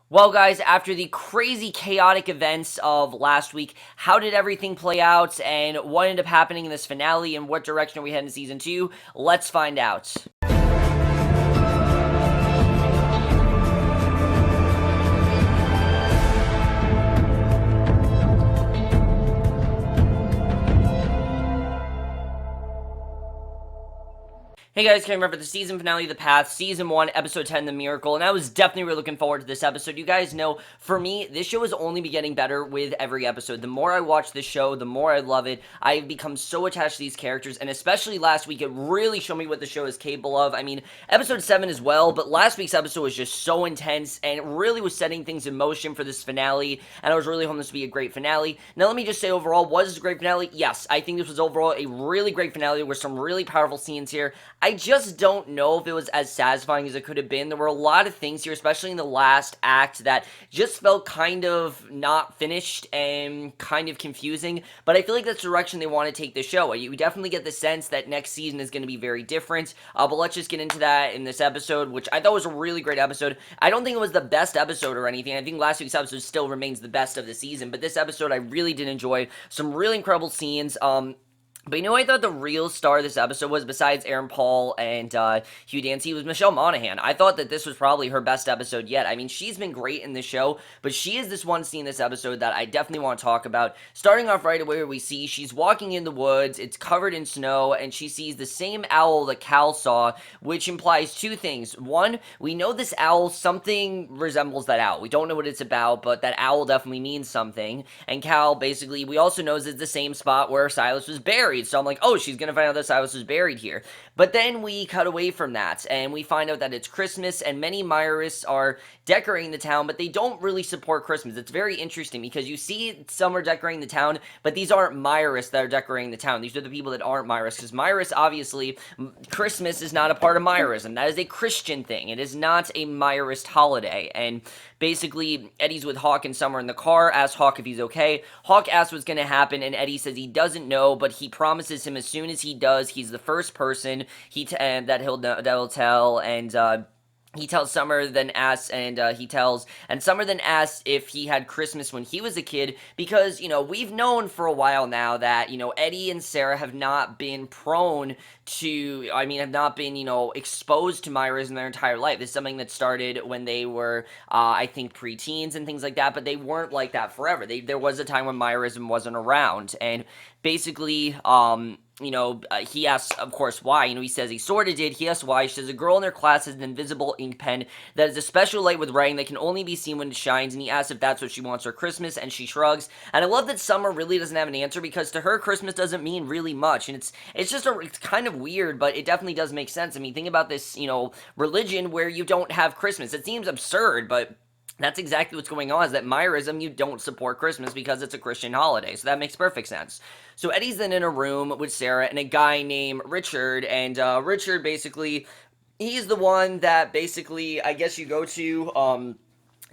Well, guys, after the crazy chaotic events of last week, how did everything play out and what ended up happening in this finale and what direction are we heading in season 2? Let's find out. Hey guys, Cameron for the season finale of The Path, Season 1, Episode 10, The Miracle, and I was definitely really looking forward to this episode. You guys know, for me, this show has only been getting better with every episode. The more I watch this show, the more I love it. I've become so attached to these characters, and especially last week, it really showed me what the show is capable of. I mean, Episode 7 as well, but last week's episode was just so intense, and it really was setting things in motion for this finale, and I was really hoping this would be a great finale. Now, let me just say overall, was this a great finale? Yes, I think this was overall a really great finale. There were some really powerful scenes here. I just don't know if it was as satisfying as it could have been. There were a lot of things here, especially in the last act, that just felt kind of not finished and kind of confusing, but I feel like that's the direction they want to take the show. You definitely get the sense that next season is going to be very different, but let's just get into that in this episode, which I thought was a really great episode. I don't think it was the best episode or anything. I think last week's episode still remains the best of the season, but this episode I really did enjoy. Some really incredible scenes. But you know, I thought the real star of this episode was, besides Aaron Paul and Hugh Dancy, was Michelle Monaghan. I thought that this was probably her best episode yet. I mean, she's been great in this show, but she is this one scene in this episode that I definitely want to talk about. Starting off right away where we see she's walking in the woods, it's covered in snow, and she sees the same owl that Cal saw, which implies two things. One, we know this owl, something resembles that owl. We don't know what it's about, but that owl definitely means something. And Cal, basically, we also know is the same spot where Silas was buried. So I'm like, oh, she's going to find out that Silas was buried here. But then we cut away from that, and we find out that it's Christmas, and many Meyerists are decorating the town, but they don't really support Christmas. It's very interesting, because you see some are decorating the town, but these aren't Meyerists that are decorating the town. These are the people that aren't Meyerists, because Meyerists, obviously, Christmas is not a part of Meyerism. That is a Christian thing. It is not a Meyerist holiday, and basically, Eddie's with Hawk and Summer in the car, asks Hawk if he's okay. Hawk asks what's going to happen, and Eddie says he doesn't know, but he promises him as soon as he does, he's the first person that he'll tell, and he tells Summer, then asks, and Summer then asks if he had Christmas when he was a kid, because, you know, we've known for a while now that, you know, Eddie and Sarah have not been have not been, exposed to Meyrism their entire life. This is something that started when they were, I think, preteens and things like that, but they weren't like that forever. There was a time when Meyrism wasn't around, and basically, he asks, of course, why. He says he sort of did. He asks why. She says a girl in their class has an invisible ink pen that is a special light with writing that can only be seen when it shines, and he asks if that's what she wants for Christmas, and she shrugs. And I love that Summer really doesn't have an answer, because to her, Christmas doesn't mean really much, and it's kind of weird, but it definitely does make sense. I mean, think about this, religion where you don't have Christmas. It seems absurd, but that's exactly what's going on, is that Meyrism, you don't support Christmas because it's a Christian holiday. So that makes perfect sense. So Eddie's then in a room with Sarah and a guy named Richard, and Richard, basically, he's the one that basically, I guess, you go to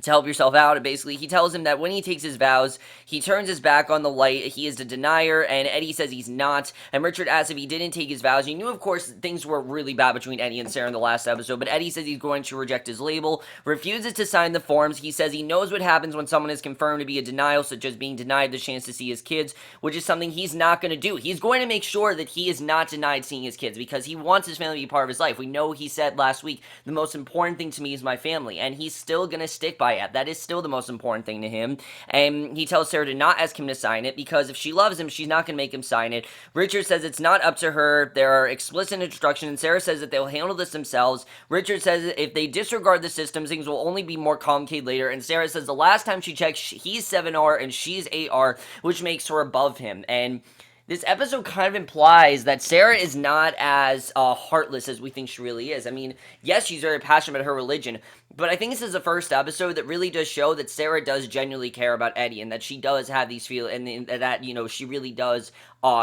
help yourself out. And basically, he tells him that when he takes his vows, he turns his back on the light. He is a denier, and Eddie says he's not. And Richard asks if he didn't take his vows. You knew, of course, things were really bad between Eddie and Sarah in the last episode, but Eddie says he's going to reject his label, refuses to sign the forms. He says he knows what happens when someone is confirmed to be a denial, such as being denied the chance to see his kids, which is something he's not going to do. He's going to make sure that he is not denied seeing his kids, because he wants his family to be part of his life. We know he said last week, the most important thing to me is my family, and he's still going to stick by it. That is still the most important thing to him. And he tells Sarah to not ask him to sign it, because if she loves him, she's not going to make him sign it. Richard says it's not up to her. There are explicit instructions, and Sarah says that they'll handle this themselves. Richard says that if they disregard the system, things will only be more complicated later. And Sarah says the last time she checked, he's 7R and she's 8R, which makes her above him. And this episode kind of implies that Sarah is not as heartless as we think she really is. I mean, yes, she's very passionate about her religion, but I think this is the first episode that really does show that Sarah does genuinely care about Eddie, and that she does have these feelings, and that, she really does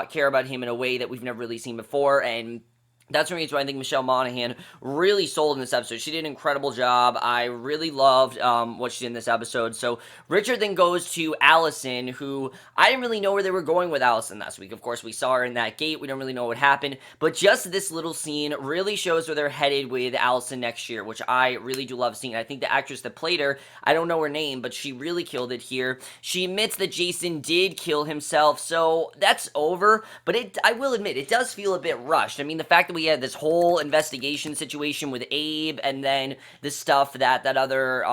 care about him in a way that we've never really seen before. And That's the reason why I think Michelle Monaghan really sold in this episode. She did an incredible job. I really loved what she did in this episode. So Richard then goes to Allison, who I didn't really know where they were going with Allison last week. Of course, we saw her in that gate. We don't really know what happened. But just this little scene really shows where they're headed with Allison next year, which I really do love seeing. I think the actress that played her, I don't know her name, but she really killed it here. She admits that Jason did kill himself, so that's over. But I will admit, it does feel a bit rushed. I mean, the fact that we had this whole investigation situation with Abe, and then the stuff that other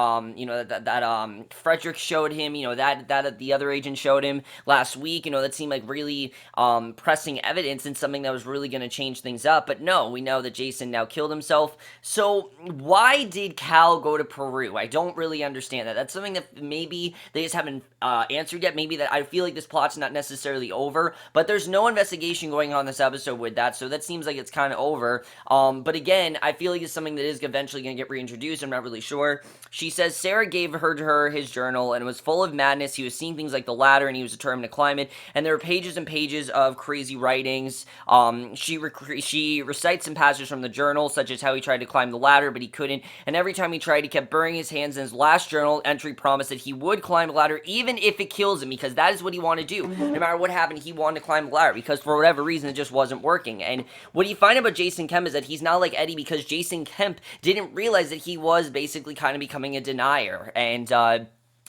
Frederick showed him, that the other agent showed him last week, that seemed like really pressing evidence and something that was really going to change things up. But no, we know that Jason now killed himself. So why did Cal go to Peru? I don't really understand that. That's something that maybe they just haven't answered yet. Maybe that I feel like this plot's not necessarily over, but there's no investigation going on this episode with that, so that seems like it's kind of over. But again, I feel like it's something that is eventually going to get reintroduced. I'm not really sure. She says Sarah gave her his journal, and it was full of madness. He was seeing things like the ladder, and he was determined to climb it. And there were pages and pages of crazy writings. She recites some passages from the journal, such as how he tried to climb the ladder, but he couldn't. And every time he tried, he kept burying his hands in his last journal entry promised that he would climb the ladder, even if it kills him, because that is what he wanted to do. No matter what happened, he wanted to climb the ladder, because for whatever reason, it just wasn't working. And what you find about Jason Kemp is that he's not like Eddie, because Jason Kemp didn't realize that he was basically kind of becoming a denier. And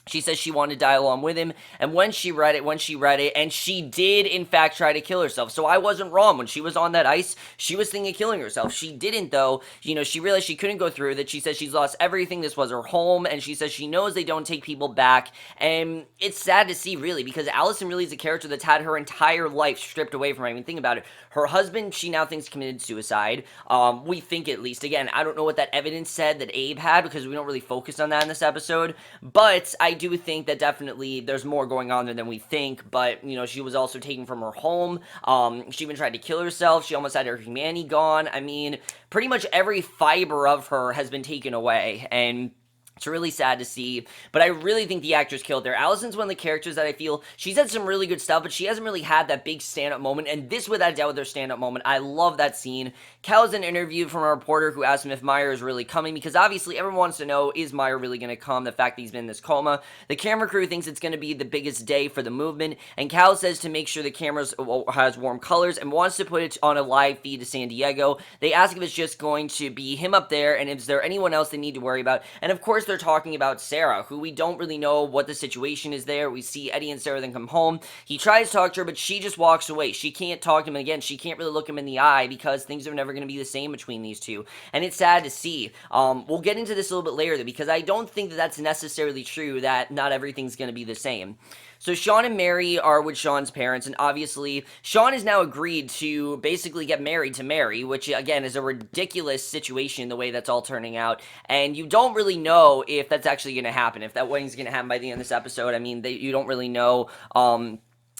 she says she wanted to die along with him, and when she read it, and she did, in fact, try to kill herself. So I wasn't wrong. When she was on that ice, she was thinking of killing herself. She didn't, though. She realized she couldn't go through that. She says she's lost everything. This was her home, and she says she knows they don't take people back, and it's sad to see, really, because Allison really is a character that's had her entire life stripped away from her. I mean, think about it. Her husband, she now thinks committed suicide. We think, at least. Again, I don't know what that evidence said that Abe had, because we don't really focus on that in this episode, but I do think that definitely there's more going on there than we think. But she was also taken from her home. She even tried to kill herself. She almost had her humanity gone. I mean, pretty much every fiber of her has been taken away, and it's really sad to see, but I really think the actress killed there. Allison's one of the characters that I feel, she's had some really good stuff, but she hasn't really had that big stand-up moment, and this, without a doubt, was their stand-up moment. I love that scene. Cal is an interview from a reporter who asked him if Meyer is really coming, because obviously everyone wants to know, is Meyer really going to come, the fact that he's been in this coma. The camera crew thinks it's going to be the biggest day for the movement, and Cal says to make sure the camera has warm colors, and wants to put it on a live feed to San Diego. They ask if it's just going to be him up there, and is there anyone else they need to worry about, and of course they're talking about Sarah, who we don't really know what the situation is there. We see Eddie and Sarah then come home. He tries to talk to her, but she just walks away. She can't talk to him again. She can't really look him in the eye, because things are never going to be the same between these two, and it's sad to see. We'll get into this a little bit later, though, because I don't think that that's necessarily true, that not everything's going to be the same. So Sean and Mary are with Sean's parents, and obviously Sean has now agreed to basically get married to Mary, which again is a ridiculous situation the way that's all turning out, and you don't really know if that's actually going to happen, if that wedding's going to happen by the end of this episode. I mean, you don't really know.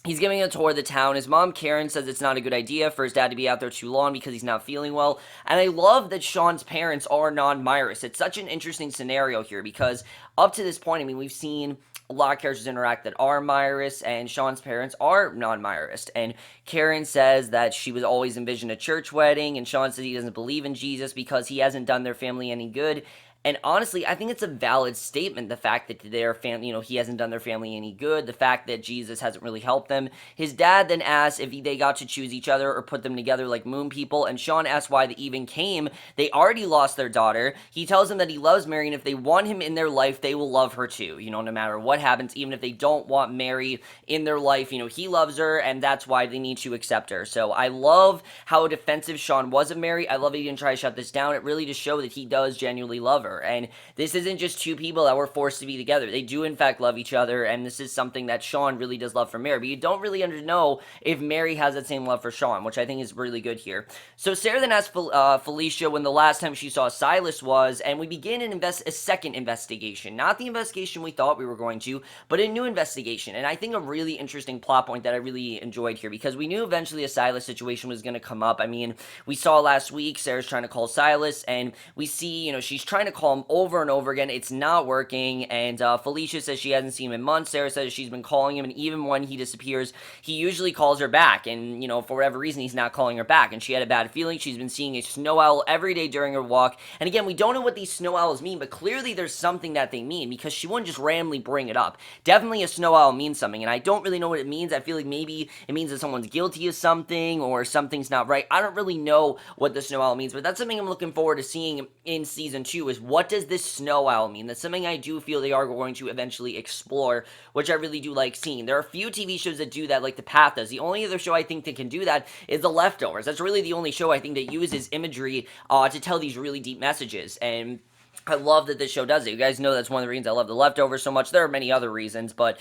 He's giving a tour of the town. His mom, Karen, says it's not a good idea for his dad to be out there too long because he's not feeling well. And I love that Sean's parents are non-Meyris. It's such an interesting scenario here because up to this point, I mean, we've seen a lot of characters interact that are Meyris, and Sean's parents are non-Meyris. And Karen says that she was always envisioned a church wedding, and Sean says he doesn't believe in Jesus because he hasn't done their family any good. And honestly, I think it's a valid statement, the fact that their family, he hasn't done their family any good, the fact that Jesus hasn't really helped them. His dad then asks if they got to choose each other or put them together like moon people, and Sean asks why they even came. They already lost their daughter. He tells them that he loves Mary, and if they want him in their life, they will love her too, no matter what happens, even if they don't want Mary in their life, he loves her, and that's why they need to accept her. So I love how defensive Sean was of Mary. I love that he didn't try to shut this down. It really just showed that he does genuinely love her. And this isn't just two people that were forced to be together. They do, in fact, love each other, and this is something that Sean really does love for Mary. But you don't really know if Mary has that same love for Sean, which I think is really good here. So Sarah then asks Felicia when the last time she saw Silas was, and we begin a second investigation. Not the investigation we thought we were going to, but a new investigation. And I think a really interesting plot point that I really enjoyed here, because we knew eventually a Silas situation was going to come up. I mean, we saw last week Sarah's trying to call Silas, and we see, she's trying to call him over and over again. It's not working, and Felicia says she hasn't seen him in months. Sarah says she's been calling him, and even when he disappears, he usually calls her back, and, for whatever reason, he's not calling her back, and she had a bad feeling. She's been seeing a snow owl every day during her walk, and again, we don't know what these snow owls mean, but clearly there's something that they mean, because she wouldn't just randomly bring it up. Definitely a snow owl means something, and I don't really know what it means. I feel like maybe it means that someone's guilty of something, or something's not right. I don't really know what the snow owl means, but that's something I'm looking forward to seeing in season 2, is what does this snow owl mean? That's something I do feel they are going to eventually explore, which I really do like seeing. There are a few TV shows that do that, like The Path does. The only other show I think that can do that is The Leftovers. That's really the only show I think that uses imagery to tell these really deep messages, and I love that this show does it. You guys know that's one of the reasons I love The Leftovers so much. There are many other reasons, but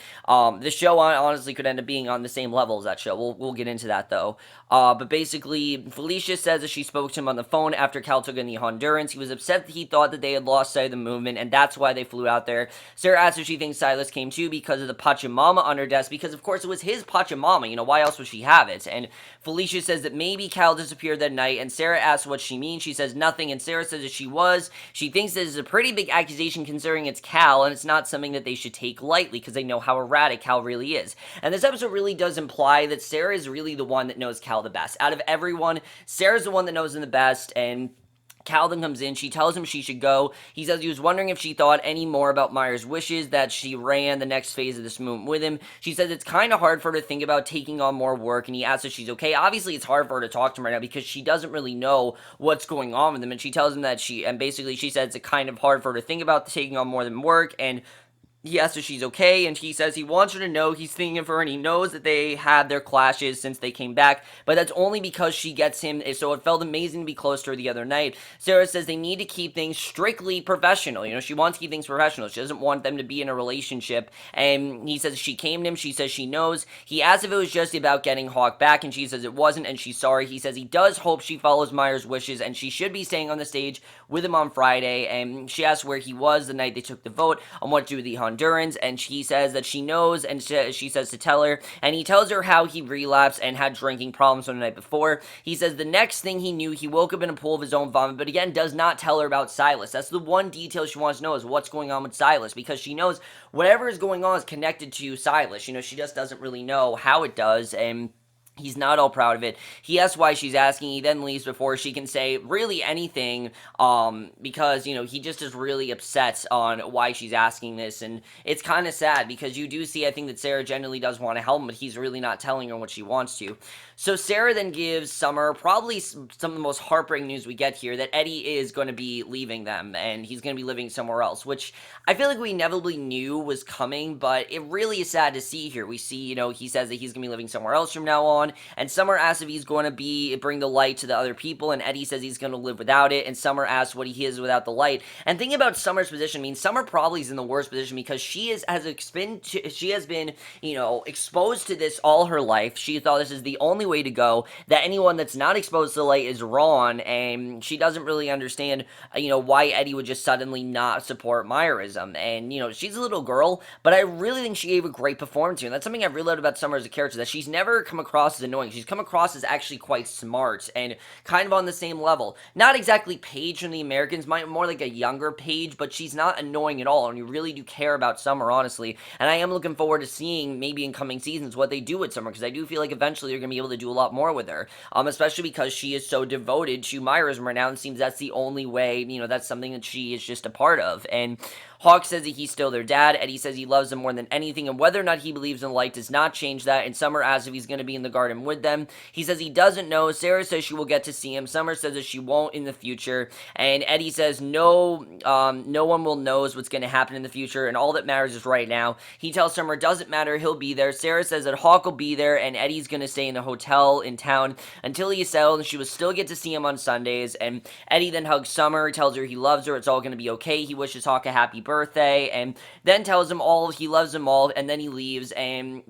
this show honestly could end up being on the same level as that show. We'll get into that, though. But basically, Felicia says that she spoke to him on the phone after Cal took in the Hondurans. He was upset that he thought that they had lost sight of the movement, and that's why they flew out there. Sarah asks if she thinks Silas came too because of the Pachamama on her desk, because, of course, it was his Pachamama. Why else would she have it? And Felicia says that maybe Cal disappeared that night, and Sarah asks what she means. She says nothing, and Sarah says that she thinks this is a pretty big accusation considering it's Cal, and it's not something that they should take lightly because they know how erratic Cal really is. And this episode really does imply that Sarah is really the one that knows Cal the best. Out of everyone, Sarah's the one that knows him the best, and Cal then comes in. She tells him she should go. He says he was wondering if she thought any more about Meyer's wishes, that she ran the next phase of this movement with him. She says it's kind of hard for her to think about taking on more work, and he asks if she's okay. Obviously, it's hard for her to talk to him right now because she doesn't really know what's going on with him, and she tells him that she says it's kind of hard for her to think about taking on more than work, and he asks if she's okay, and he says he wants her to know he's thinking of her, and he knows that they had their clashes since they came back, but that's only because she gets him, so it felt amazing to be close to her the other night. Sarah says they need to keep things strictly professional. She wants to keep things professional. She doesn't want them to be in a relationship, and he says she came to him. She says she knows. He asks if it was just about getting Hawk back, and she says it wasn't, and she's sorry. He says he does hope she follows Meyer's wishes, and she should be staying on the stage with him on Friday, and she asks where he was the night they took the vote on what to do with the Hondurans, and she says that she knows, and she says to tell her, and he tells her how he relapsed and had drinking problems from the night before. He says the next thing he knew, he woke up in a pool of his own vomit, but again, does not tell her about Silas. That's the one detail she wants to know, is what's going on with Silas, because she knows whatever is going on is connected to Silas. She just doesn't really know how it does, and he's not all proud of it. He asks why she's asking. He then leaves before she can say really anything, because, he just is really upset on why she's asking this, and it's kind of sad, because you do see, I think, that Sarah genuinely does want to help him, but he's really not telling her what she wants to. So Sarah then gives Summer probably some of the most heartbreaking news we get here, that Eddie is going to be leaving them, and he's going to be living somewhere else, which I feel like we inevitably knew was coming, but it really is sad to see here. We see, he says that he's going to be living somewhere else from now on, and Summer asks if he's going to bring the light to the other people, and Eddie says he's going to live without it, and Summer asks what he is without the light. And thinking about Summer's position, Summer probably is in the worst position, because she has been, exposed to this all her life. She thought this is the only way to go, that anyone that's not exposed to the light is wrong, and she doesn't really understand, why Eddie would just suddenly not support Meyrism. And, she's a little girl, but I really think she gave a great performance here, and that's something I've really loved about Summer as a character, that she's never come across as annoying. She's come across as actually quite smart, and kind of on the same level. Not exactly Paige from the Americans, more like a younger Paige, but she's not annoying at all, and you really do care about Summer, honestly, and I am looking forward to seeing, maybe in coming seasons, what they do with Summer, because I do feel like eventually they're going to be able to do a lot more with her, especially because she is so devoted to Meyrism right now, and it seems that's the only way, that's something that she is just a part of. And Hawk says that he's still their dad. Eddie says he loves them more than anything, and whether or not he believes in light does not change that. And Summer asks if he's going to be in the garden with them. He says he doesn't know. Sarah says she will get to see him. Summer says that she won't in the future. And Eddie says no one will knows what's going to happen in the future, and all that matters is right now. He tells Summer it doesn't matter, he'll be there. Sarah says that Hawk will be there, and Eddie's going to stay in the hotel in town until he is settled, and she will still get to see him on Sundays. And Eddie then hugs Summer, tells her he loves her, it's all going to be okay. He wishes Hawk a happy birthday, and then tells him all he loves them all, and then he leaves. And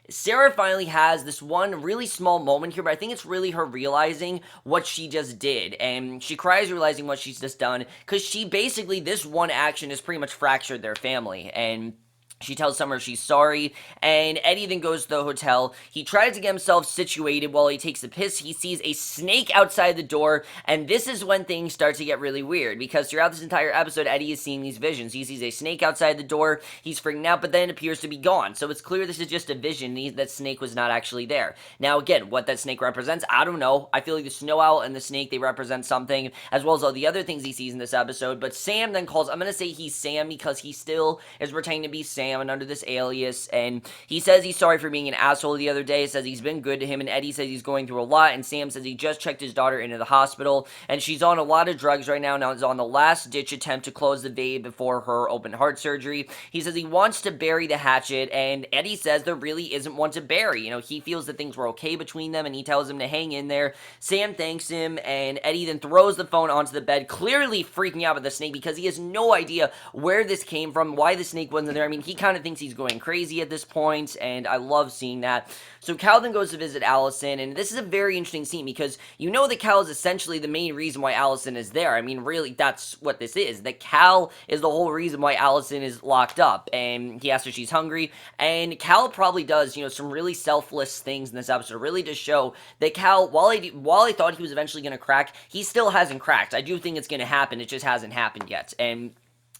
Sarah finally has this one really small moment here, but I think it's really her realizing what she just did, and she cries realizing what she's just done, because she basically, this one action has pretty much fractured their family, and She tells Summer she's sorry, and Eddie then goes to the hotel. He tries to get himself situated while he takes a piss. He sees a snake outside the door, and this is when things start to get really weird, because throughout this entire episode, Eddie is seeing these visions. He sees a snake outside the door, he's freaking out, but then it appears to be gone. So it's clear this is just a vision, that snake was not actually there. Now, again, what that snake represents, I don't know. I feel like the snow owl and the snake, they represent something, as well as all the other things he sees in this episode. But Sam then calls, I'm going to say he's Sam, because he still is pretending to be Sam and under this alias, and he says he's sorry for being an asshole the other day, says he's been good to him, and Eddie says he's going through a lot, and Sam says he just checked his daughter into the hospital, and she's on a lot of drugs right now is on the last-ditch attempt to close the vein before her open heart surgery. He says he wants to bury the hatchet, and Eddie says there really isn't one to bury. He feels that things were okay between them, and he tells him to hang in there. Sam thanks him, and Eddie then throws the phone onto the bed, clearly freaking out about the snake, because he has no idea where this came from, why the snake wasn't there. I mean, he kind of thinks he's going crazy at this point, and I love seeing that. So Cal then goes to visit Allison, and this is a very interesting scene, because that Cal is essentially the main reason why Allison is there. I mean, really, that's what this is. That Cal is the whole reason why Allison is locked up, and he asks her if she's hungry, and Cal probably does, some really selfless things in this episode, really to show that Cal, while I thought he was eventually going to crack, he still hasn't cracked. I do think it's going to happen, it just hasn't happened yet, and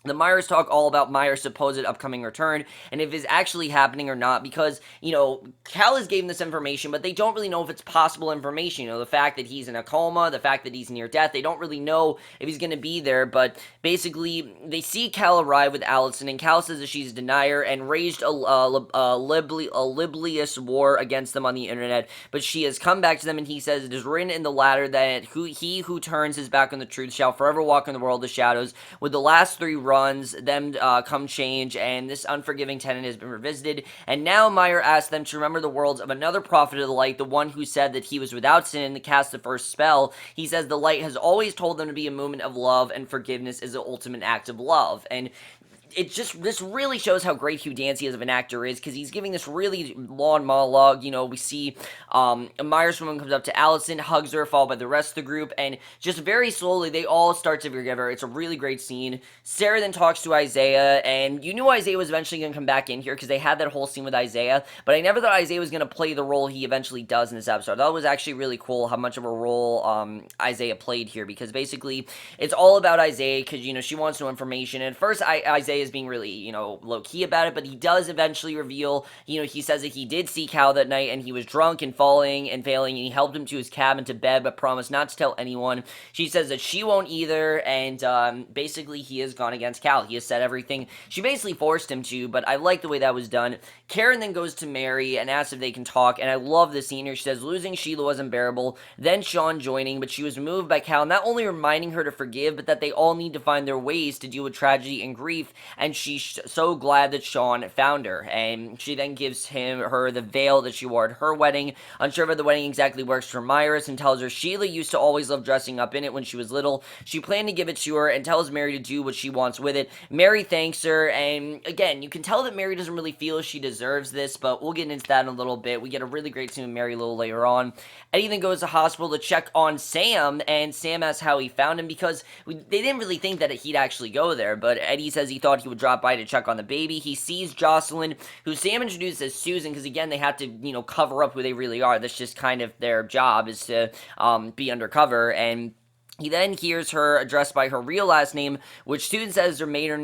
the Meyers talk all about Meyers' supposed upcoming return, and if it's actually happening or not, because, Cal has given this information, but they don't really know if it's possible information. The fact that he's in a coma, the fact that he's near death, they don't really know if he's going to be there, but basically, they see Cal arrive with Allison, and Cal says that she's a denier and raged a libelous war against them on the internet, but she has come back to them, and he says it is written in the ladder that he who turns his back on the truth shall forever walk in the world of shadows. With the last three runs, them come change, and this unforgiving tenet has been revisited, and now Meyer asks them to remember the words of another prophet of the light, the one who said that he was without sin and cast the first spell. He says the light has always told them to be a movement of love, and forgiveness is the ultimate act of love, and this really shows how great Hugh Dancy as of an actor is, because he's giving this really long monologue. We see a Myers woman comes up to Allison, hugs her, followed by the rest of the group, and just very slowly, they all start to forgive her. It's a really great scene. Sarah then talks to Isaiah, and you knew Isaiah was eventually going to come back in here, because they had that whole scene with Isaiah, but I never thought Isaiah was going to play the role he eventually does in this episode. That was actually really cool, how much of a role Isaiah played here, because basically, it's all about Isaiah, because, she wants no information, and at first, Isaiah is being really, low-key about it, but he does eventually reveal, he says that he did see Cal that night, and he was drunk and falling and failing, and he helped him to his cabin to bed, but promised not to tell anyone. She says that she won't either, and, basically, he has gone against Cal. He has said everything. She basically forced him to, but I like the way that was done. Karen then goes to Mary and asks if they can talk, and I love this scene here. She says, losing Sheila was unbearable, then Sean joining, but she was moved by Cal, not only reminding her to forgive, but that they all need to find their ways to deal with tragedy and grief, and she's so glad that Sean found her, and she then gives her the veil that she wore at her wedding. Unsure if the wedding exactly works for Meyers, and tells her Sheila used to always love dressing up in it when she was little. She planned to give it to her, and tells Mary to do what she wants with it. Mary thanks her, and again, you can tell that Mary doesn't really feel she deserves this, but we'll get into that in a little bit. We get a really great scene with Mary a little later on. Eddie then goes to hospital to check on Sam, and Sam asks how he found him, because they didn't really think that he'd actually go there, but Eddie says he thought he would drop by to check on the baby. He sees Jocelyn, who Sam introduces as Susan, because again, they have to, cover up who they really are. That's just kind of their job, is to be undercover, and he then hears her addressed by her real last name, which Susan says is her maiden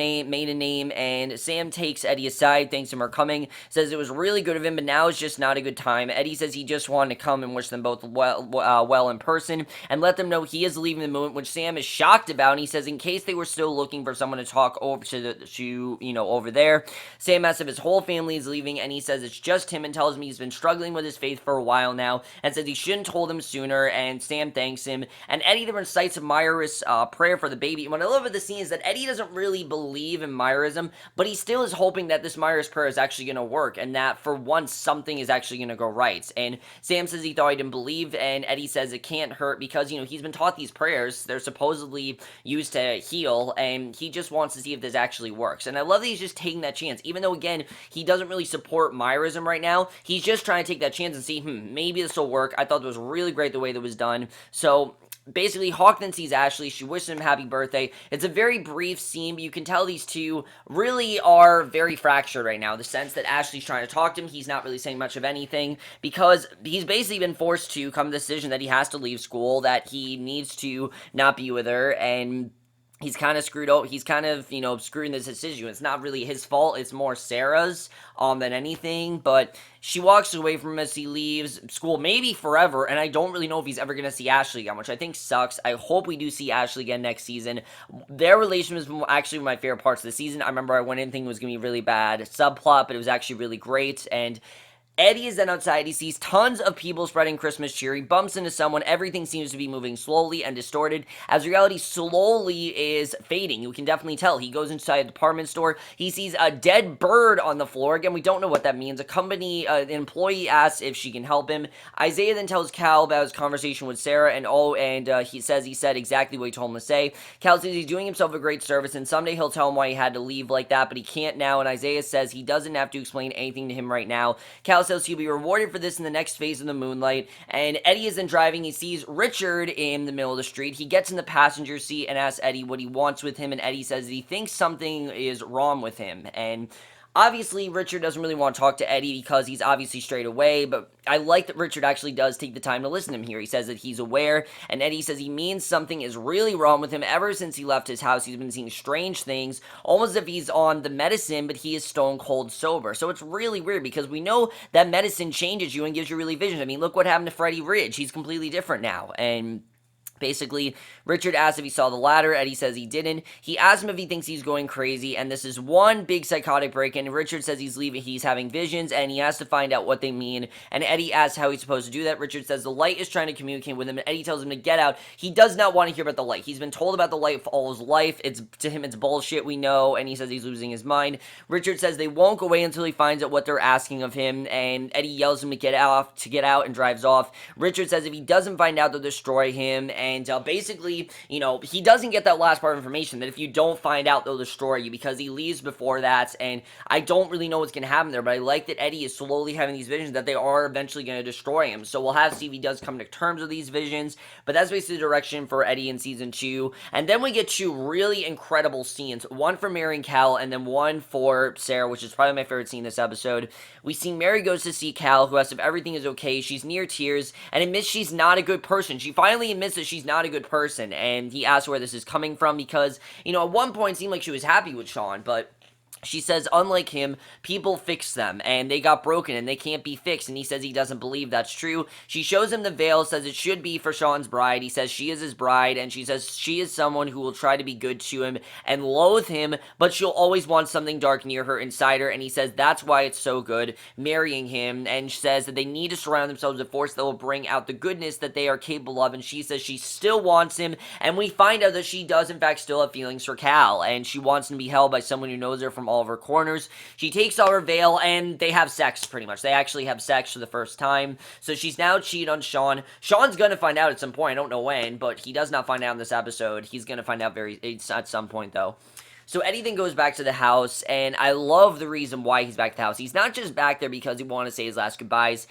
name, and Sam takes Eddie aside, thanks him for coming, says it was really good of him, but now it's just not a good time. Eddie says he just wanted to come and wish them both well in person, and let them know he is leaving the movement, which Sam is shocked about, and he says in case they were still looking for someone to talk over to over there. Sam asks if his whole family is leaving, and he says it's just him, and tells me he's been struggling with his faith for a while now, and says he shouldn't have told him sooner, and Sam thanks him, and Eddie then recites a Meyris prayer for the baby. And what I love about the scene is that Eddie doesn't really believe in Meyrism, but he still is hoping that this Meyris prayer is actually going to work, and that for once something is actually going to go right. And Sam says he thought he didn't believe, and Eddie says it can't hurt because, he's been taught these prayers. They're supposedly used to heal, and he just wants to see if this actually works. And I love that he's just taking that chance, even though, again, he doesn't really support Meyrism right now. He's just trying to take that chance and see, maybe this will work. I thought it was really great the way that was done. So basically, Hawk then sees Ashley. She wishes him happy birthday. It's a very brief scene, but you can tell these two really are very fractured right now. The sense that Ashley's trying to talk to him, he's not really saying much of anything because he's basically been forced to come to the decision that he has to leave school, that he needs to not be with her, and he's kind of screwed out. He's kind of, screwing this decision. It's not really his fault. It's more Sarah's than anything. But she walks away from him as he leaves school, maybe forever. And I don't really know if he's ever going to see Ashley again, which I think sucks. I hope we do see Ashley again next season. Their relationship was actually one of my favorite parts of the season. I remember I went in thinking it was going to be really bad subplot, but it was actually really great. And Eddie is then outside. He sees tons of people spreading Christmas cheer. He bumps into someone. Everything seems to be moving slowly and distorted as reality slowly is fading. You can definitely tell. He goes inside a department store. He sees a dead bird on the floor. Again, we don't know what that means. An employee asks if she can help him. Isaiah then tells Cal about his conversation with Sarah, and he said exactly what he told him to say. Cal says he's doing himself a great service, and someday he'll tell him why he had to leave like that, but he can't now, and Isaiah says he doesn't have to explain anything to him right now. Cal says he'll be rewarded for this in the next phase of the Moonlight, and Eddie is then driving. He sees Richard in the middle of the street. He gets in the passenger seat and asks Eddie what he wants with him, and Eddie says he thinks something is wrong with him, and obviously, Richard doesn't really want to talk to Eddie because he's obviously straight away, but I like that Richard actually does take the time to listen to him here. He says that he's aware, and Eddie says he means something is really wrong with him. Ever since he left his house, he's been seeing strange things, almost as if he's on the medicine, but he is stone cold sober. So it's really weird because we know that medicine changes you and gives you really visions. I mean, look what happened to Freddie Ridge. He's completely different now, and basically, Richard asks if he saw the ladder. Eddie says he didn't. He asks him if he thinks he's going crazy, and this is one big psychotic break-in. Richard says he's having visions, and he has to find out what they mean. And Eddie asks how he's supposed to do that. Richard says the light is trying to communicate with him, and Eddie tells him to get out. He does not want to hear about the light. He's been told about the light for all his life. To him, it's bullshit, we know, and he says he's losing his mind. Richard says they won't go away until he finds out what they're asking of him, and Eddie yells at him to get out, and drives off. Richard says if he doesn't find out, they'll destroy him, and basically, he doesn't get that last part of information, that if you don't find out, they'll destroy you, because he leaves before that, and I don't really know what's going to happen there, but I like that Eddie is slowly having these visions that they are eventually going to destroy him, so we'll have to see if he does come to terms with these visions, but that's basically the direction for Eddie in Season 2, and then we get two really incredible scenes, one for Mary and Cal, and then one for Sarah, which is probably my favorite scene in this episode. We see Mary goes to see Cal, who asks if everything is okay. She's near tears, and admits she's not a good person. She finally admits that she's not a good person, and he asks where this is coming from because, at one point it seemed like she was happy with Sean, but she says, unlike him, people fix them, and they got broken, and they can't be fixed, and he says he doesn't believe that's true. She shows him the veil, says it should be for Sean's bride. He says she is his bride, and she says she is someone who will try to be good to him and loathe him, but she'll always want something dark near her inside her, and he says that's why it's so good marrying him, and says that they need to surround themselves with a force that will bring out the goodness that they are capable of, and she says she still wants him, and we find out that she does in fact still have feelings for Cal, and she wants him to be held by someone who knows her from all of her corners. She takes off her veil, and they have sex, pretty much. They actually have sex for the first time, so she's now cheated on Sean. Sean's gonna find out at some point, I don't know when, but he does not find out in this episode. He's gonna find out at some point, though. So Eddie then goes back to the house, and I love the reason why he's back at the house. He's not just back there because he wanted to say his last goodbyes.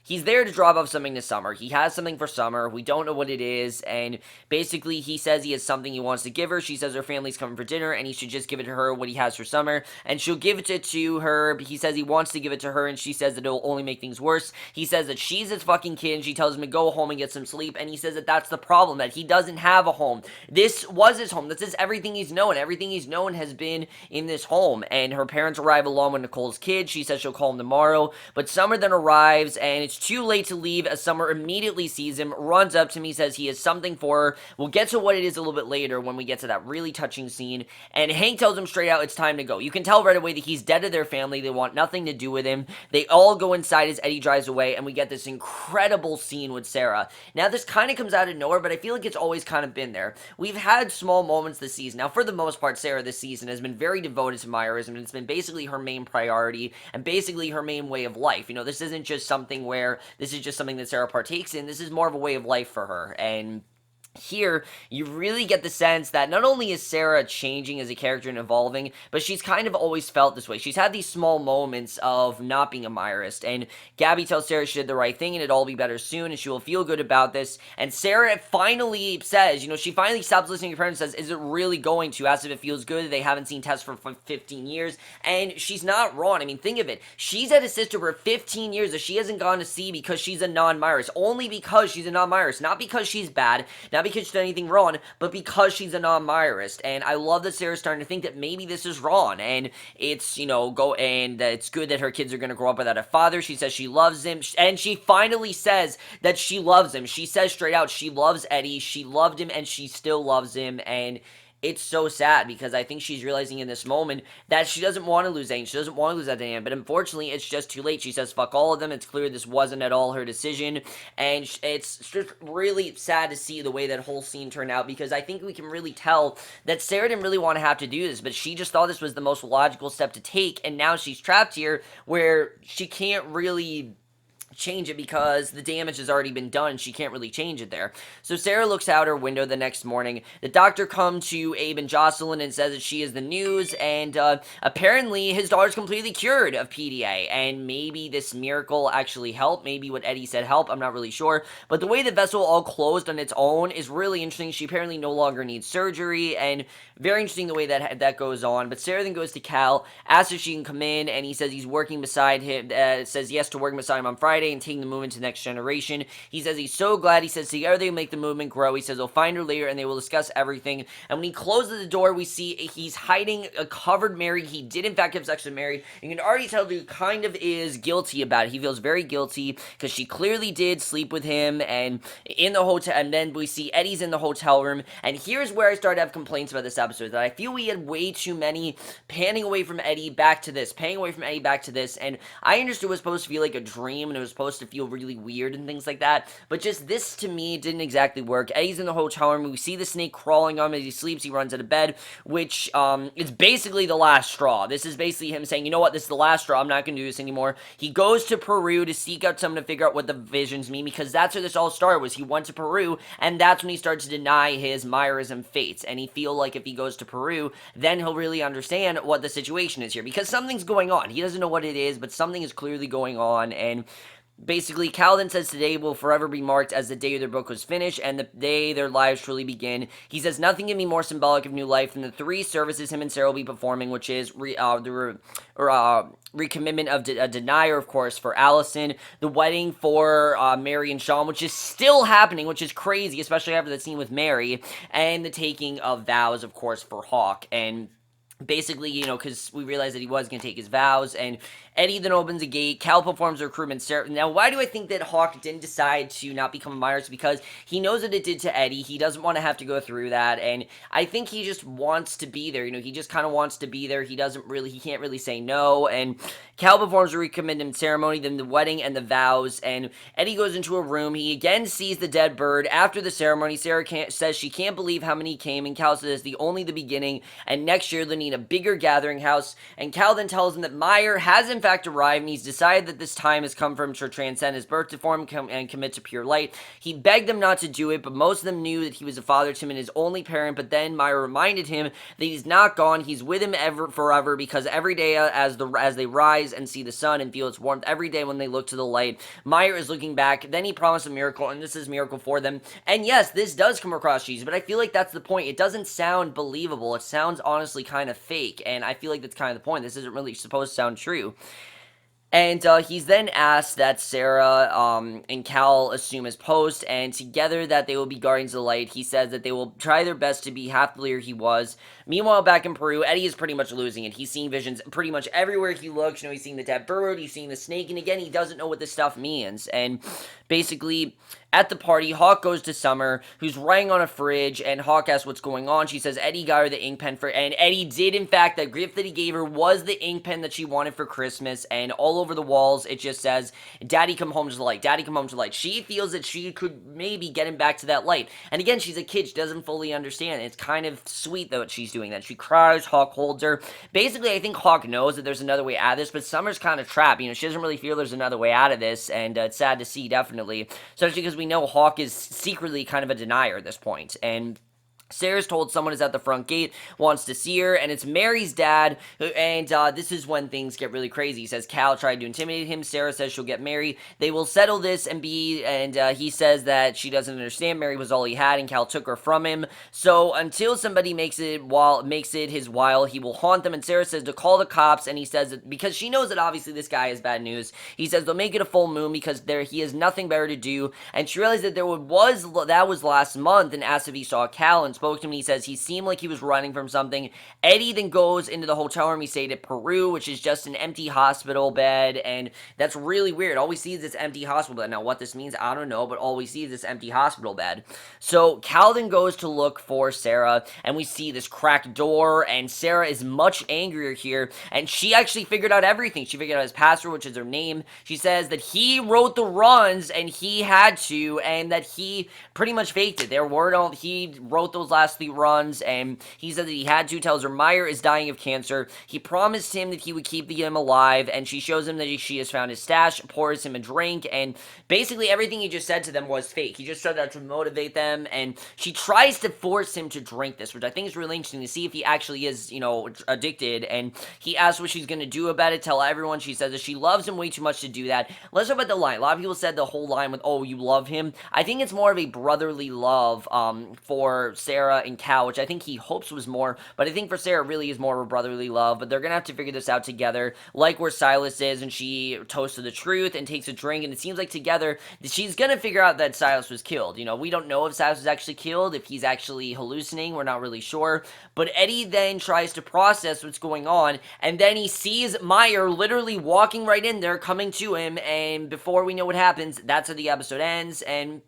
He's there to drop off something to Summer. He has something for Summer. We don't know what it is, and basically he says he has something he wants to give her. She says her family's coming for dinner, and he should just give it to her what he has for Summer, and she'll give it to her. He says he wants to give it to her, and she says that it'll only make things worse. He says that she's his fucking kid, and she tells him to go home and get some sleep, and he says that that's the problem, that he doesn't have a home. This was his home. This is everything he's known. Everything he's known has been in this home, and her parents arrive along with Nicole's kid. She says she'll call him tomorrow, but Summer then arrives, and it's too late to leave as Summer immediately sees him, runs up to me, says he has something for her. We'll get to what it is a little bit later when we get to that really touching scene, and Hank tells him straight out it's time to go. You can tell right away that he's dead to their family. They want nothing to do with him. They all go inside as Eddie drives away, and we get this incredible scene with Sarah. Now, this kind of comes out of nowhere, but I feel like it's always kind of been there. We've had small moments this season. Now, for the most part, Sarah this season has been very devoted to Meyrism, and it's been basically her main priority, and basically her main way of life. This isn't just something where this is just something that Sarah partakes in. This is more of a way of life for her, and here, you really get the sense that not only is Sarah changing as a character and evolving, but she's kind of always felt this way. She's had these small moments of not being a Meyerist, and Gabby tells Sarah she did the right thing and it'll all be better soon, and she will feel good about this, and Sarah finally says, she finally stops listening to her parents and says, is it really going to? Asks if it feels good. They haven't seen Tess for 15 years, and she's not wrong. I mean, think of it. She's had a sister for 15 years that she hasn't gone to see because she's a non-Meyerist, only because she's a non-Meyerist, not because she's bad, not because she's done anything wrong, but because she's a non-Meyerist. And I love that Sarah's starting to think that maybe this is wrong, and it's, and it's good that her kids are going to grow up without a father. She says she loves him, and she finally says that she loves him. She says straight out she loves Eddie, she loved him, and she still loves him, and it's so sad because I think she's realizing in this moment that she doesn't want to lose Aang. She doesn't want to lose that Diane, but unfortunately, it's just too late. She says, fuck all of them. It's clear this wasn't at all her decision, and it's just really sad to see the way that whole scene turned out, because I think we can really tell that Sarah didn't really want to have to do this, but she just thought this was the most logical step to take, and now she's trapped here where she can't really change it because the damage has already been done. She can't really change it there. So Sarah looks out her window the next morning. The doctor comes to Abe and Jocelyn and says that she is the news, and apparently his daughter's completely cured of PDA, and maybe this miracle actually helped. Maybe what Eddie said helped. I'm not really sure. But the way the vessel all closed on its own is really interesting. She apparently no longer needs surgery, and very interesting the way that goes on. But Sarah then goes to Cal, asks if she can come in, and he says he's working beside him, says yes to working beside him on Friday and taking the movement to the next generation. He says he's so glad. He says together they will make the movement grow. He says he'll find her later and they will discuss everything. And when he closes the door, we see he's hiding a covered Mary. He did in fact have sex with Mary. You can already tell that he kind of is guilty about it. He feels very guilty because she clearly did sleep with him and in the hotel. And then we see Eddie's in the hotel room. And here's where I started to have complaints about this episode, that I feel we had way too many panning away from Eddie back to this, panning away from Eddie back to this. And I understood it was supposed to feel like a dream and it was supposed to feel really weird and things like that, but just this to me didn't exactly work. Eddie's in the hotel room. We see the snake crawling on him as he sleeps. He runs out of bed, which is basically the last straw. This is basically him saying, you know what, this is the last straw. I'm not going to do this anymore. He goes to Peru to seek out someone to figure out what the visions mean, because that's where this all started, was he went to Peru, and that's when he starts to deny his Meyrism fates, and he feel like if he goes to Peru, then he'll really understand what the situation is here, because something's going on. He doesn't know what it is, but something is clearly going on, and basically, Cal then says today will forever be marked as the day their book was finished and the day their lives truly begin. He says nothing can be more symbolic of new life than the three services him and Sarah will be performing, which is recommitment of a denier, of course, for Allison, the wedding for Mary and Sean, which is still happening, which is crazy, especially after the scene with Mary, and the taking of vows, of course, for Hawk. And basically, because we realized that he was going to take his vows, and Eddie then opens a gate. Cal performs the recruitment. Now, why do I think that Hawk didn't decide to not become a Myers? Because he knows what it did to Eddie. He doesn't want to have to go through that, and I think he just wants to be there. He just kind of wants to be there. He can't really say no, and Cal performs the recommitment ceremony, then the wedding and the vows, and Eddie goes into a room. He again sees the dead bird. After the ceremony, Sarah says she can't believe how many came, and Cal says only the beginning, and next year they'll need a bigger gathering house, and Cal then tells him that Meyer has in fact arrived, and he's decided that this time has come for him to transcend his birth form and commit to pure light. He begged them not to do it, but most of them knew that he was a father to him and his only parent, but then Meyer reminded him that he's not gone, he's with him forever, because every day as they rise and see the sun and feel its warmth, every day when they look to the light, Meyer is looking back. Then he promised a miracle, and this is a miracle for them. And yes, this does come across cheesy, but I feel like that's the point. It doesn't sound believable. It sounds honestly kind of fake, and I feel like that's kind of the point. This isn't really supposed to sound true. And he's then asked that Sarah and Cal assume his post, and together that they will be guardians of the light. He says that they will try their best to be half the leader he was. Meanwhile, back in Peru, Eddie is pretty much losing it. He's seeing visions pretty much everywhere he looks. He's seeing the dead bird, he's seeing the snake, and again, he doesn't know what this stuff means. And basically, at the party, Hawk goes to Summer, who's writing on a fridge, and Hawk asks what's going on. She says Eddie got her the ink pen and Eddie did, in fact, that gift that he gave her was the ink pen that she wanted for Christmas, and all all over the walls, it just says, Daddy come home to the light, Daddy come home to the light. She feels that she could maybe get him back to that light. And again, she's a kid, she doesn't fully understand. It's kind of sweet though that she's doing that. She cries, Hawk holds her. Basically, I think Hawk knows that there's another way out of this, but Summer's kind of trapped. She doesn't really feel there's another way out of this, and it's sad to see, definitely. Especially because we know Hawk is secretly kind of a denier at this point, and Sarah's told someone is at the front gate, wants to see her, and it's Mary's dad, and this is when things get really crazy. He says Cal tried to intimidate him. Sarah says she'll get Mary. They will settle this and he says that she doesn't understand. Mary was all he had, and Cal took her from him. So until somebody makes it his while, he will haunt them, and Sarah says to call the cops, and he says that because she knows that obviously this guy is bad news, he says they'll make it a full moon because he has nothing better to do, and she realized that that was last month, and asked if he saw Cal, and spoke to him, and he says he seemed like he was running from something. Eddie then goes into the hotel room. He stayed at Peru, which is just an empty hospital bed, and that's really weird. All we see is this empty hospital bed. Now, what this means, I don't know, but all we see is this empty hospital bed. So, Cal then goes to look for Sarah, and we see this cracked door, and Sarah is much angrier here, and she actually figured out everything. She figured out his password, which is her name. She says that he wrote the runs, and he had to, and that he pretty much faked it. He wrote those last 3 runs, and he said that he had to. Tells her Meyer is dying of cancer. He promised him that he would keep him alive, and she shows him that she has found his stash, pours him a drink, and basically everything he just said to them was fake. He just started out to motivate them, and she tries to force him to drink this, which I think is really interesting to see if he actually is, addicted, and he asks what she's going to do about it, tell everyone. She says that she loves him way too much to do that. Let's talk about the line. A lot of people said the whole line with, oh, you love him. I think it's more of a brotherly love for Sarah and Cal, which I think he hopes was more, but I think for Sarah it really is more of a brotherly love, but they're going to have to figure this out together, like where Silas is, and she toasts to the truth and takes a drink, and it seems like together she's going to figure out that Silas was killed. We don't know if Silas was actually killed, if he's actually hallucinating, we're not really sure, but Eddie then tries to process what's going on, and then he sees Meyer literally walking right in there, coming to him, and before we know what happens, that's how the episode ends, and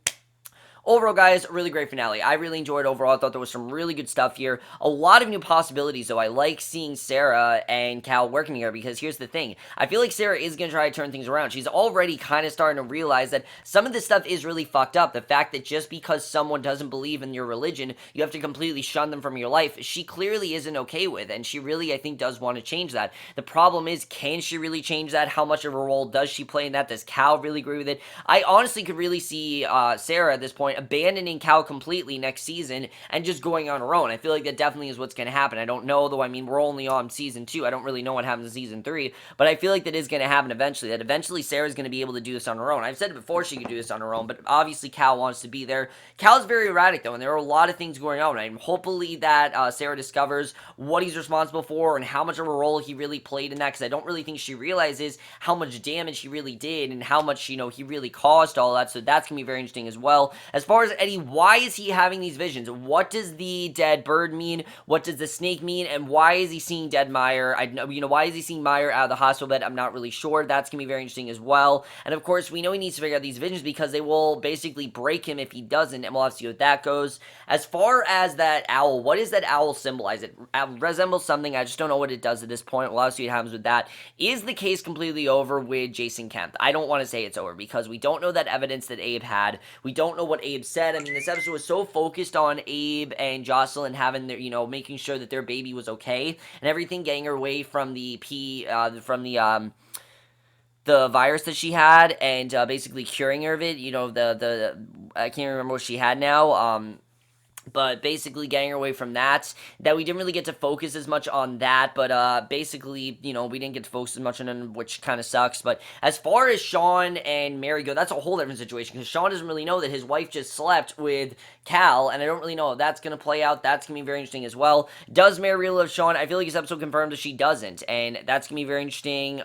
overall, guys, really great finale. I really enjoyed it overall. I thought there was some really good stuff here. A lot of new possibilities, though. I like seeing Sarah and Cal working here because here's the thing. I feel like Sarah is going to try to turn things around. She's already kind of starting to realize that some of this stuff is really fucked up. The fact that just because someone doesn't believe in your religion, you have to completely shun them from your life, she clearly isn't okay with, and she really, I think, does want to change that. The problem is, can she really change that? How much of a role does she play in that? Does Cal really agree with it? I honestly could really see Sarah at this point abandoning Cal completely next season and just going on her own. I feel like that definitely is what's going to happen. I don't know, though. I mean, we're only on season 2. I don't really know what happens in season 3, but I feel like that is going to happen eventually, that eventually Sarah's going to be able to do this on her own. I've said it before, she could do this on her own, but obviously Cal wants to be there. Cal's very erratic, though, and there are a lot of things going on, and hopefully that Sarah discovers what he's responsible for and how much of a role he really played in that, because I don't really think she realizes how much damage he really did and how much, he really caused all that, so that's going to be very interesting as well. As far as Eddie, why is he having these visions? What does the dead bird mean? What does the snake mean? And why is he seeing dead Meyer? Why is he seeing Meyer out of the hospital bed? I'm not really sure. That's going to be very interesting as well. And of course, we know he needs to figure out these visions because they will basically break him if he doesn't, and we'll have to see what that goes. As far as that owl, what does that owl symbolize? It resembles something. I just don't know what it does at this point. We'll have to see what happens with that. Is the case completely over with Jason Kemp? I don't want to say it's over because we don't know that evidence that Abe had. We don't know what Abe said. I mean, this episode was so focused on Abe and Jocelyn having their, making sure that their baby was okay and everything, getting her away from the virus that she had and basically curing her of it. I can't remember what she had now. But basically getting her away from that we didn't really get to focus as much on that, but basically, we didn't get to focus as much on it, which kind of sucks. But as far as Sean and Mary go, that's a whole different situation, because Sean doesn't really know that his wife just slept with Cal, and I don't really know if that's going to play out. That's going to be very interesting as well. Does Mary really love Sean? I feel like this episode confirmed that she doesn't, and that's going to be very interesting.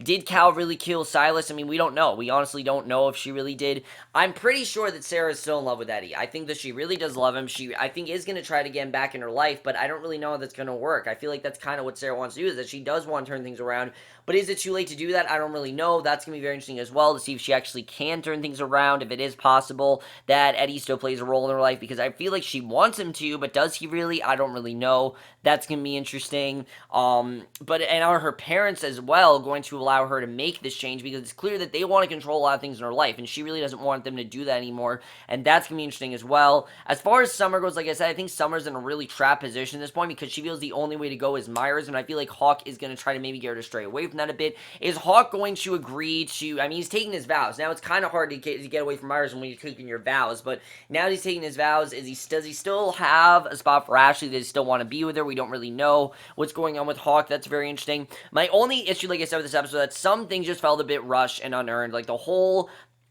Did Cal really kill Silas? I mean, we don't know. We honestly don't know if she really did. I'm pretty sure that Sarah is still in love with Eddie. I think that she really does love him, I think is going to try to get him back in her life, but I don't really know how that's going to work. I feel like that's kind of what Sarah wants to do, is that she does want to turn things around, but is it too late to do that? I don't really know. That's going to be very interesting as well, to see if she actually can turn things around, if it is possible that Eddie still plays a role in her life, because I feel like she wants him to, but does he really? I don't really know. That's going to be interesting. And are her parents as well going to allow her to make this change, because it's clear that they want to control a lot of things in her life, and she really doesn't want them to do that anymore, and that's going to be interesting as well. As far as Summer goes, like I said, I think Summer's in a really trapped position at this point, because she feels the only way to go is Meyrism, and I feel like Hawk is going to try to maybe get her to stray away from that a bit. Is Hawk going to agree to, I mean, he's taking his vows. Now, it's kind of hard to get away from Meyrism when you're taking your vows, but now that he's taking his vows, does he still have a spot for Ashley? Does he still want to be with her? We don't really know what's going on with Hawk. That's very interesting. My only issue, like I said, with this episode, that some things just felt a bit rushed and unearned. Like the whole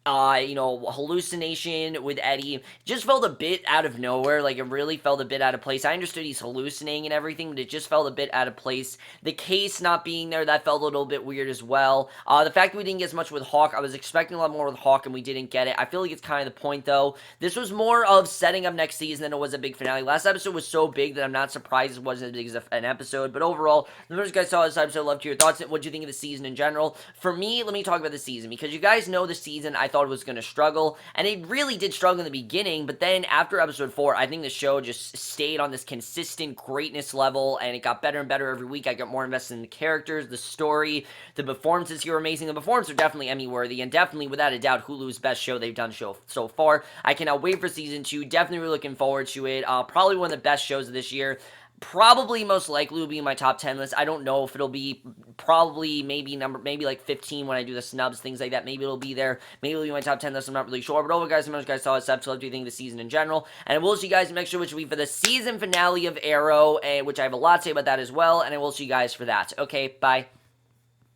hallucination with Eddie just felt a bit out of nowhere. Like, it really felt a bit out of place. I understood he's hallucinating and everything, but it just felt a bit out of place. The case not being there, that felt a little bit weird as well. The fact that we didn't get as much with Hawk, I was expecting a lot more with Hawk, and we didn't get it. I feel like it's kind of the point, though. This was more of setting up next season than it was a big finale. Last episode was so big that I'm not surprised it wasn't as big as an episode, but overall, the first guys saw this episode, love to hear your thoughts. What do you think of the season in general? For me, let me talk about the season, because you guys know the season, I thought it was going to struggle, and it really did struggle in the beginning, but then after episode 4, I think the show just stayed on this consistent greatness level, and it got better and better every week. I got more invested in the characters, the story, the performances here were amazing. The performances are definitely Emmy-worthy, and definitely, without a doubt, Hulu's best show they've done so far. I cannot wait for season 2, definitely really looking forward to it. Probably one of the best shows of this year. Probably most likely will be in my top 10 list. I don't know if it'll be probably maybe like 15 when I do the snubs, things like that. Maybe it'll be there. Maybe it'll be my top 10 list. I'm not really sure. But overall, guys, so much guys saw this episode. What do you think of the season in general? And we'll see you guys next show, which will be for the season finale of Arrow, which I have a lot to say about that as well. And I will see you guys for that. Okay, bye.